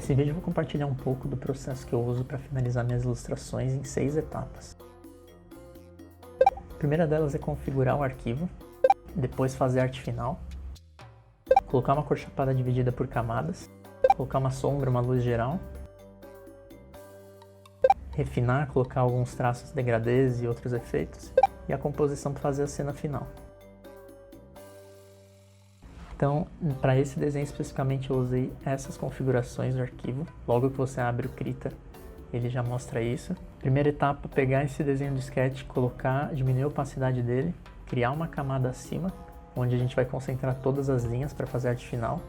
Nesse vídeo eu vou compartilhar um pouco do processo que eu uso para finalizar minhas ilustrações em 6 etapas. A primeira delas é configurar o arquivo, depois fazer a arte final, colocar uma cor chapada dividida por camadas, colocar uma sombra, uma luz geral, refinar, colocar alguns traços degradês e outros efeitos, e a composição para fazer a cena final. Então, para esse desenho especificamente eu usei essas configurações do arquivo. Logo que você abre o Krita, ele já mostra isso. Primeira etapa, pegar esse desenho do sketch, colocar, diminuir a opacidade dele, criar uma camada acima, onde a gente vai concentrar todas as linhas para fazer a arte final.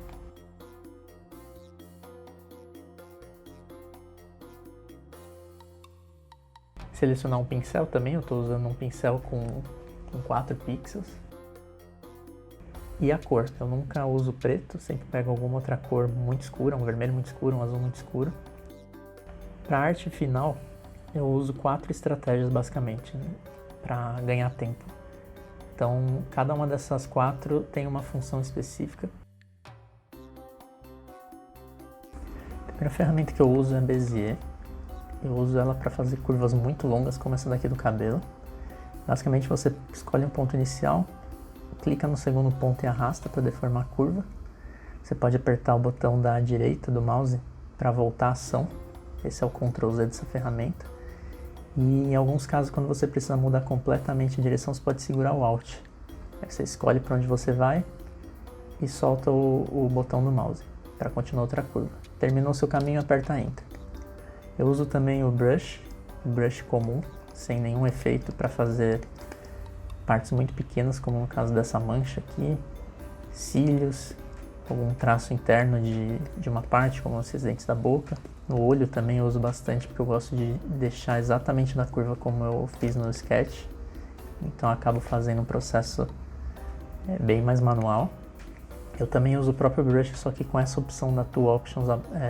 Selecionar um pincel também, eu estou usando um pincel com 4 pixels. E a cor, eu nunca uso preto, sempre pego alguma outra cor muito escura, um vermelho muito escuro, um azul muito escuro. Para a arte final, eu uso 4 estratégias basicamente, né, para ganhar tempo. Então, cada uma dessas 4 tem uma função específica. A primeira ferramenta que eu uso é a Bezier. Eu uso ela para fazer curvas muito longas, como essa daqui do cabelo. Basicamente, você escolhe um ponto inicial, clica no segundo ponto e arrasta para deformar a curva. Você pode apertar o botão da direita do mouse para voltar a ação. Esse é o Ctrl Z dessa ferramenta. E em alguns casos, quando você precisa mudar completamente a direção, você pode segurar o Alt. Aí você escolhe para onde você vai e solta o botão do mouse para continuar outra curva. Terminou seu caminho, aperta Enter. Eu uso também o brush comum, sem nenhum efeito, para fazer partes muito pequenas, como no caso dessa mancha aqui, cílios, algum traço interno de uma parte, como esses dentes da boca. No olho também eu uso bastante, porque eu gosto de deixar exatamente na curva como eu fiz no sketch. Então eu acabo fazendo um processo bem mais manual. Eu também uso o próprio brush, só que com essa opção da Tool Options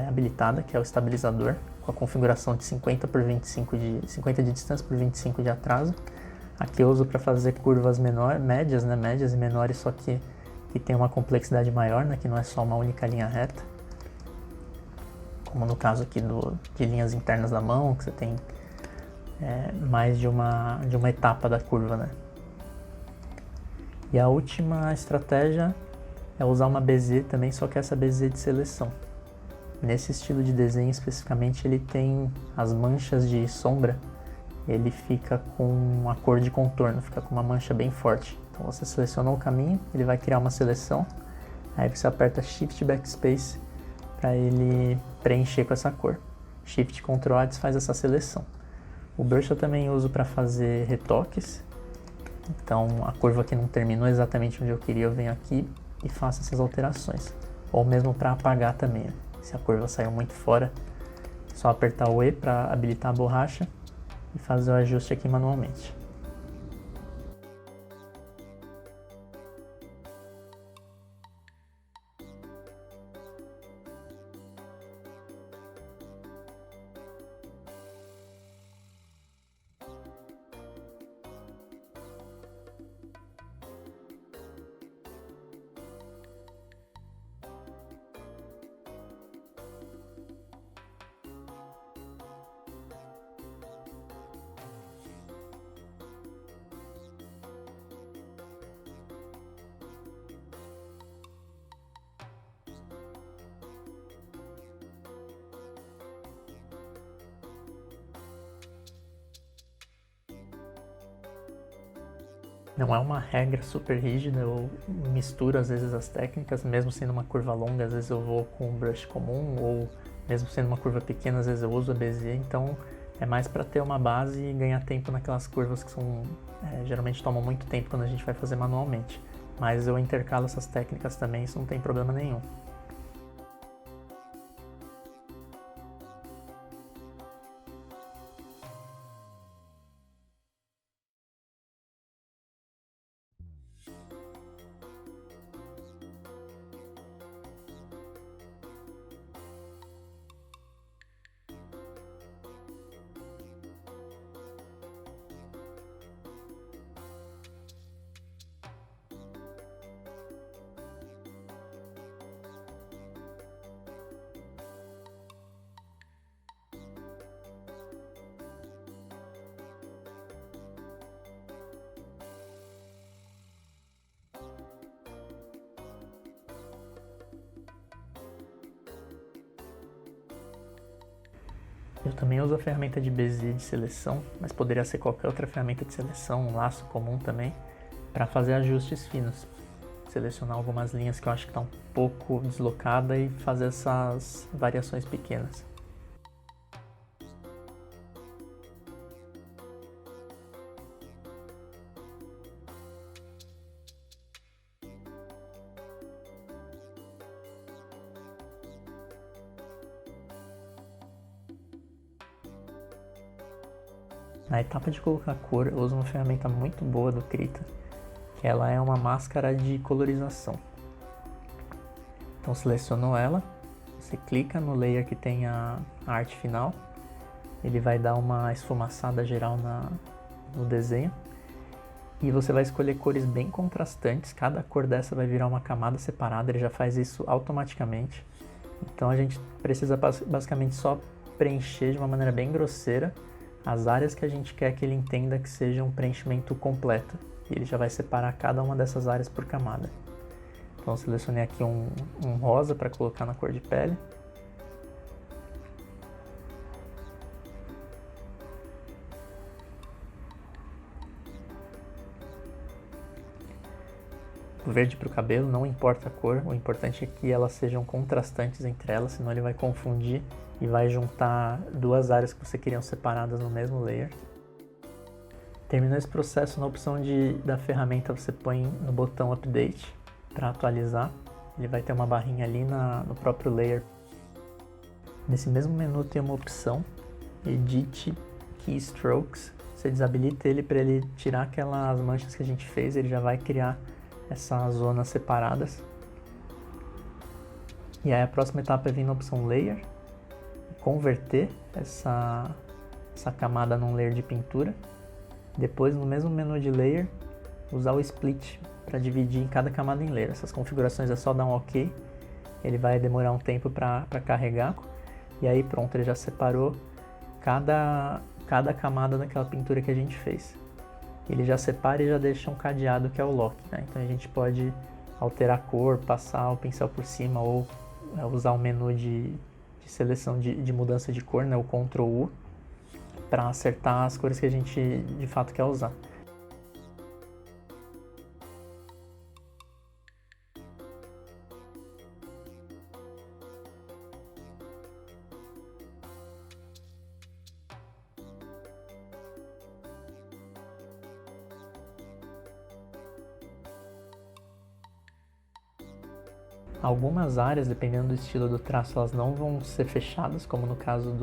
habilitada, que é o estabilizador, com a configuração de 50 de distância por 25 de atraso. Aqui eu uso para fazer curvas médias e menores, só que tem uma complexidade maior, né, que não é só uma única linha reta. Como no caso aqui de linhas internas da mão, que você tem mais de uma etapa da curva, né. E a última estratégia é usar uma Bezier também, só que essa Bezier de seleção. Nesse estilo de desenho especificamente, ele tem as manchas de sombra, ele fica com a cor de contorno, fica com uma mancha bem forte. Então você selecionou o caminho, ele vai criar uma seleção, aí você aperta Shift Backspace para ele preencher com essa cor. Shift Ctrl A desfaz essa seleção. O brush eu também uso para fazer retoques, então a curva que não terminou exatamente onde eu queria, eu venho aqui e faço essas alterações. Ou mesmo para apagar também, né? Se a curva saiu muito fora, é só apertar o E para habilitar a borracha e fazer o ajuste aqui manualmente. Não é uma regra super rígida, eu misturo às vezes as técnicas, mesmo sendo uma curva longa, às vezes eu vou com um brush comum, ou mesmo sendo uma curva pequena, às vezes eu uso a Bezier, então é mais para ter uma base e ganhar tempo naquelas curvas que são, geralmente tomam muito tempo quando a gente vai fazer manualmente. Mas eu intercalo essas técnicas também, isso não tem problema nenhum. Eu também uso a ferramenta de Bezier de seleção, mas poderia ser qualquer outra ferramenta de seleção, um laço comum também, para fazer ajustes finos. Selecionar algumas linhas que eu acho que está um pouco deslocada e fazer essas variações pequenas. Na etapa de colocar cor, eu uso uma ferramenta muito boa do Krita, que ela é uma máscara de colorização. Então selecionou ela, você clica no layer que tem a arte final, ele vai dar uma esfumaçada geral no desenho, e você vai escolher cores bem contrastantes, cada cor dessa vai virar uma camada separada, ele já faz isso automaticamente. Então a gente precisa basicamente só preencher de uma maneira bem grosseira as áreas que a gente quer que ele entenda que seja um preenchimento completo. E ele já vai separar cada uma dessas áreas por camada. Então selecionei aqui um rosa para colocar na cor de pele. O verde para o cabelo, não importa a cor, o importante é que elas sejam contrastantes entre elas, senão ele vai confundir e vai juntar duas áreas que você queriam separadas no mesmo layer. Terminou esse processo, na opção da ferramenta você põe no botão Update para atualizar. Ele vai ter uma barrinha ali no próprio layer. Nesse mesmo menu tem uma opção, Edit Keystrokes. Você desabilita ele para ele tirar aquelas manchas que a gente fez, ele já vai criar essas zonas separadas. E aí a próxima etapa é vir na opção Layer, converter essa camada num layer de pintura. Depois, no mesmo menu de Layer, usar o Split para dividir em cada camada em layer. Essas configurações é só dar um OK, ele vai demorar um tempo para carregar. E aí pronto, ele já separou cada camada daquela pintura que a gente fez. Ele já separa e já deixa um cadeado que é o Lock, né? Então a gente pode alterar a cor, passar o pincel por cima ou usar o menu de seleção de mudança de cor, né? O Ctrl U, para acertar as cores que a gente de fato quer usar. Algumas áreas, dependendo do estilo do traço, elas não vão ser fechadas, como no caso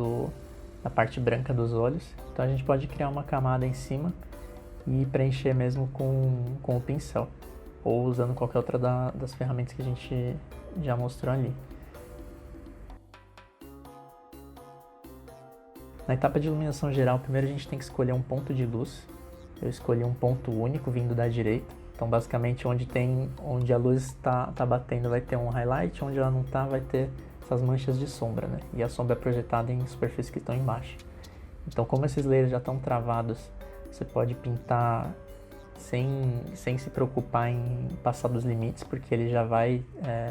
da parte branca dos olhos. Então a gente pode criar uma camada em cima e preencher mesmo com o pincel, ou usando qualquer outra das ferramentas que a gente já mostrou ali. Na etapa de iluminação geral, primeiro a gente tem que escolher um ponto de luz. Eu escolhi um ponto único vindo da direita. Então basicamente onde a luz está batendo vai ter um highlight, onde ela não está vai ter essas manchas de sombra, né? E a sombra é projetada em superfícies que estão embaixo. Então como esses layers já estão travados, você pode pintar sem se preocupar em passar dos limites, porque ele já vai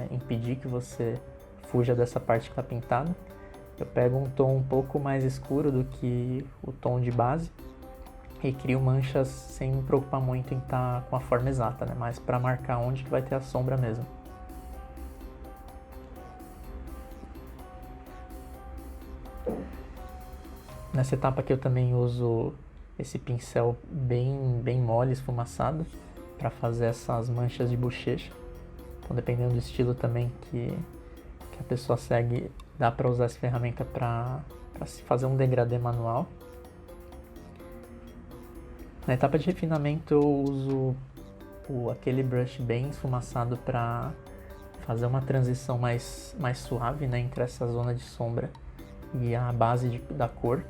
impedir que você fuja dessa parte que está pintada. Eu pego um tom um pouco mais escuro do que o tom de base e crio manchas sem me preocupar muito em estar com a forma exata, né? Mas para marcar onde que vai ter a sombra mesmo. Nessa etapa aqui eu também uso esse pincel bem mole, esfumaçado, para fazer essas manchas de bochecha. Então dependendo do estilo também que a pessoa segue, dá para usar essa ferramenta para se fazer um degradê manual. Na etapa de refinamento eu uso aquele brush bem esfumaçado para fazer uma transição mais suave, né, entre essa zona de sombra e a base da cor.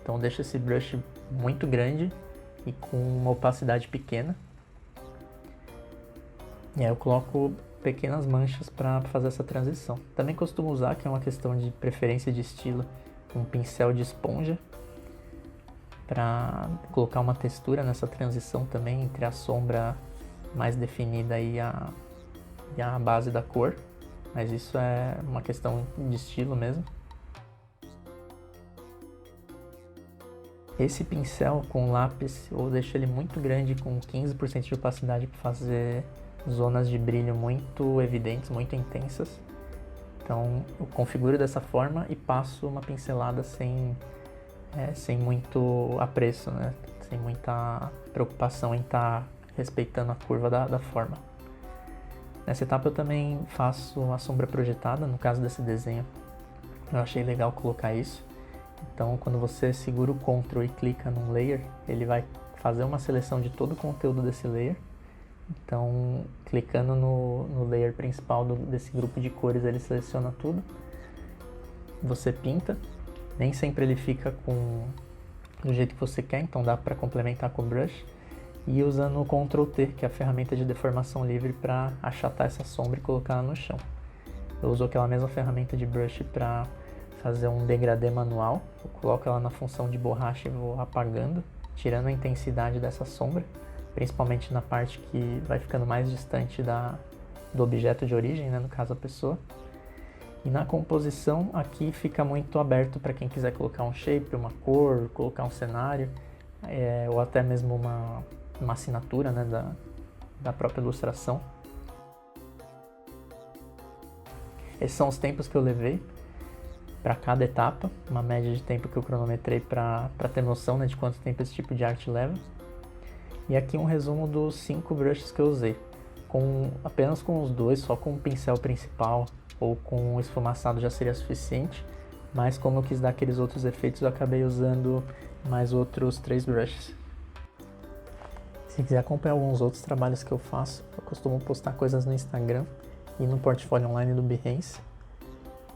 Então deixo esse brush muito grande e com uma opacidade pequena. E aí eu coloco pequenas manchas para fazer essa transição. Também costumo usar, que é uma questão de preferência de estilo, um pincel de esponja para colocar uma textura nessa transição também entre a sombra mais definida e a base da cor, mas isso é uma questão de estilo mesmo. Esse pincel com lápis, eu deixo ele muito grande, com 15% de opacidade, para fazer zonas de brilho muito evidentes, muito intensas. Então eu configuro dessa forma e passo uma pincelada sem muito apreço, né? Sem muita preocupação em estar respeitando a curva da forma. Nessa etapa eu também faço a sombra projetada, no caso desse desenho. Eu achei legal colocar isso. Então quando você segura o Ctrl e clica num layer, ele vai fazer uma seleção de todo o conteúdo desse layer. Então clicando no layer principal desse grupo de cores, ele seleciona tudo. Você pinta, nem sempre ele fica do jeito que você quer, então dá para complementar com o brush. E usando o Ctrl T, que é a ferramenta de deformação livre, para achatar essa sombra e colocar ela no chão. Eu uso aquela mesma ferramenta de brush para fazer um degradê manual. Eu coloco ela na função de borracha e vou apagando, tirando a intensidade dessa sombra, principalmente na parte que vai ficando mais distante do objeto de origem, né, no caso a pessoa. E na composição aqui fica muito aberto para quem quiser colocar um shape, uma cor, colocar um cenário, ou até mesmo uma assinatura, né, da própria ilustração. Esses são os tempos que eu levei para cada etapa, uma média de tempo que eu cronometrei para ter noção, né, de quanto tempo esse tipo de arte leva. E aqui um resumo dos 5 brushes que eu usei. Apenas com os 2, só com o pincel principal ou com o esfumaçado já seria suficiente, mas como eu quis dar aqueles outros efeitos, eu acabei usando mais outros 3 brushes. Se quiser acompanhar alguns outros trabalhos que eu faço, eu costumo postar coisas no Instagram e no portfólio online do Behance.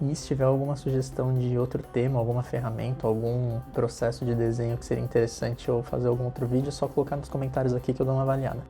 E se tiver alguma sugestão de outro tema, alguma ferramenta, algum processo de desenho que seria interessante ou fazer algum outro vídeo, é só colocar nos comentários aqui que eu dou uma avaliada.